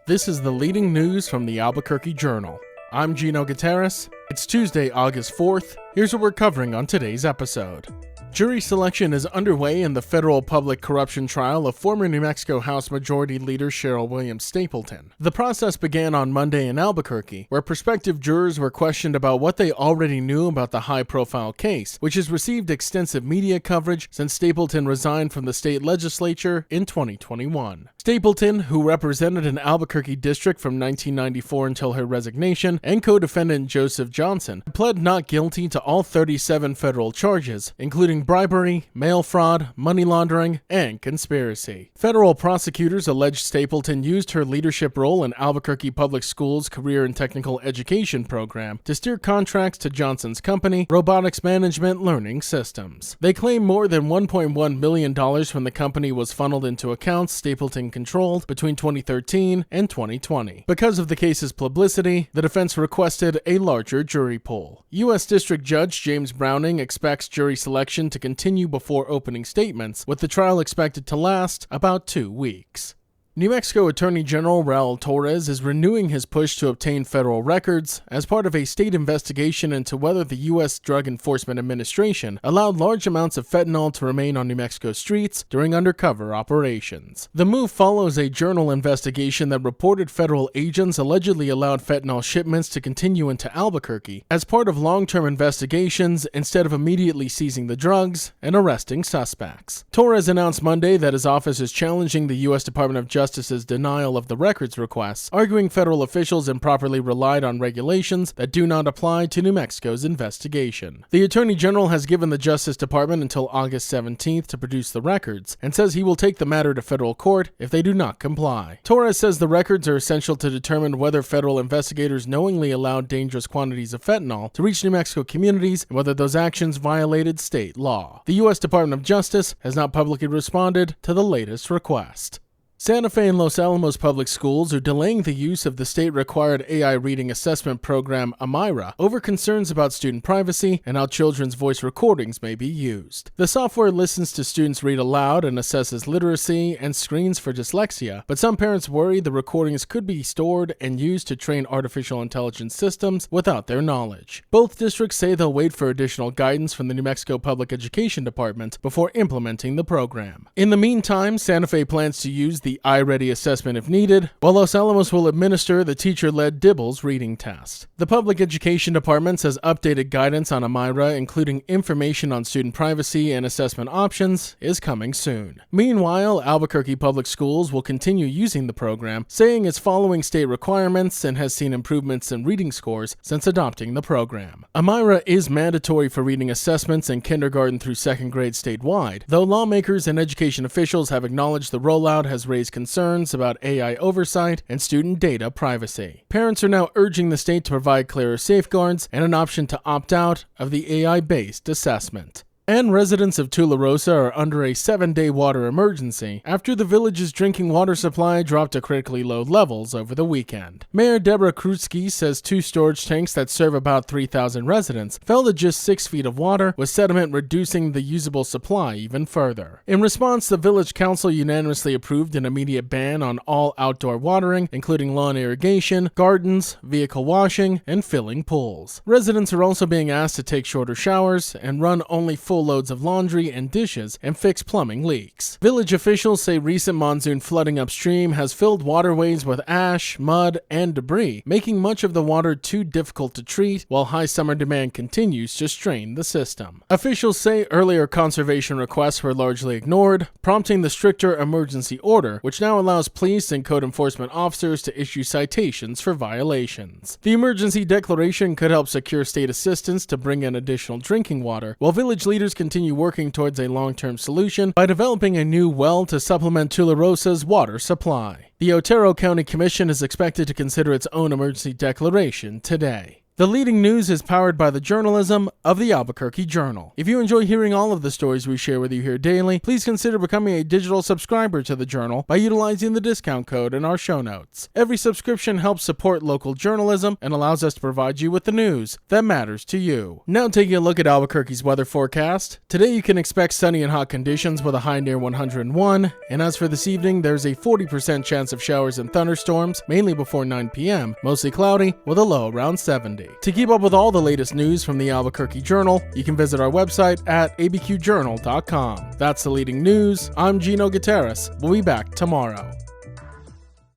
This is the leading news from the Albuquerque Journal. I'm Gino Gutierrez. It's Tuesday, August 4th. Here's what we're covering on today's episode. Jury selection is underway in the federal public corruption trial of former New Mexico House Majority Leader Cheryl Williams Stapleton. The process began on Monday in Albuquerque, where prospective jurors were questioned about what they already knew about the high-profile case, which has received extensive media coverage since Stapleton resigned from the state legislature in 2021. Stapleton, who represented an Albuquerque district from 1994 until her resignation, and co-defendant Joseph Johnson, pled not guilty to all 37 federal charges, including bribery, mail fraud, money laundering, and conspiracy. Federal prosecutors alleged Stapleton used her leadership role in Albuquerque Public Schools' Career and Technical Education program to steer contracts to Johnson's company, Robotics Management Learning Systems. They claim more than $1.1 million from the company was funneled into accounts Stapleton controlled between 2013 and 2020. Because of the case's publicity, the defense requested a larger jury pool. U.S. District Judge James Browning expects jury selection to continue before opening statements, with the trial expected to last about 2 weeks. New Mexico Attorney General Raul Torrez is renewing his push to obtain federal records as part of a state investigation into whether the U.S. Drug Enforcement Administration allowed large amounts of fentanyl to remain on New Mexico streets during undercover operations. The move follows a journal investigation that reported federal agents allegedly allowed fentanyl shipments to continue into Albuquerque as part of long-term investigations instead of immediately seizing the drugs and arresting suspects. Torrez announced Monday that his office is challenging the U.S. Department of Justice's denial of the records requests, arguing federal officials improperly relied on regulations that do not apply to New Mexico's investigation. The Attorney General has given the Justice Department until August 17th to produce the records, and says he will take the matter to federal court if they do not comply. Torrez says the records are essential to determine whether federal investigators knowingly allowed dangerous quantities of fentanyl to reach New Mexico communities and whether those actions violated state law. The U.S. Department of Justice has not publicly responded to the latest request. Santa Fe and Los Alamos public schools are delaying the use of the state-required AI reading assessment program Amira over concerns about student privacy and how children's voice recordings may be used. The software listens to students read aloud and assesses literacy and screens for dyslexia, but some parents worry the recordings could be stored and used to train artificial intelligence systems without their knowledge. Both districts say they'll wait for additional guidance from the New Mexico Public Education Department before implementing the program. In the meantime, Santa Fe plans to use the iReady assessment if needed, while Los Alamos will administer the teacher-led Dibbles reading test. The Public Education Department says updated guidance on Amira, including information on student privacy and assessment options, is coming soon. Meanwhile, Albuquerque Public Schools will continue using the program, saying it's following state requirements and has seen improvements in reading scores since adopting the program. Amira is mandatory for reading assessments in kindergarten through second grade statewide, though lawmakers and education officials have acknowledged the rollout has raised concerns about AI oversight and student data privacy. Parents are now urging the state to provide clearer safeguards and an option to opt out of the AI-based assessment. And residents of Tularosa are under a 7-day water emergency after the village's drinking water supply dropped to critically low levels over the weekend. Mayor Deborah Krutsky says 2 storage tanks that serve about 3,000 residents fell to just 6 feet of water, with sediment reducing the usable supply even further. In response, the village council unanimously approved an immediate ban on all outdoor watering, including lawn irrigation, gardens, vehicle washing, and filling pools. Residents are also being asked to take shorter showers and run only full loads of laundry and dishes and fix plumbing leaks. Village officials say recent monsoon flooding upstream has filled waterways with ash, mud, and debris, making much of the water too difficult to treat, while high summer demand continues to strain the system. Officials say earlier conservation requests were largely ignored, prompting the stricter emergency order, which now allows police and code enforcement officers to issue citations for violations. The emergency declaration could help secure state assistance to bring in additional drinking water, while village leaders continue working towards a long-term solution by developing a new well to supplement Tularosa's water supply. The Otero County Commission is expected to consider its own emergency declaration today. The leading news is powered by the journalism of the Albuquerque Journal. If you enjoy hearing all of the stories we share with you here daily, please consider becoming a digital subscriber to the Journal by utilizing the discount code in our show notes. Every subscription helps support local journalism and allows us to provide you with the news that matters to you. Now taking a look at Albuquerque's weather forecast. Today you can expect sunny and hot conditions with a high near 101, and as for this evening, there's a 40% chance of showers and thunderstorms, mainly before 9 p.m., mostly cloudy with a low around 70. To keep up with all the latest news from the Albuquerque Journal, you can visit our website at abqjournal.com. That's the leading news. I'm Gino Gutierrez. We'll be back tomorrow.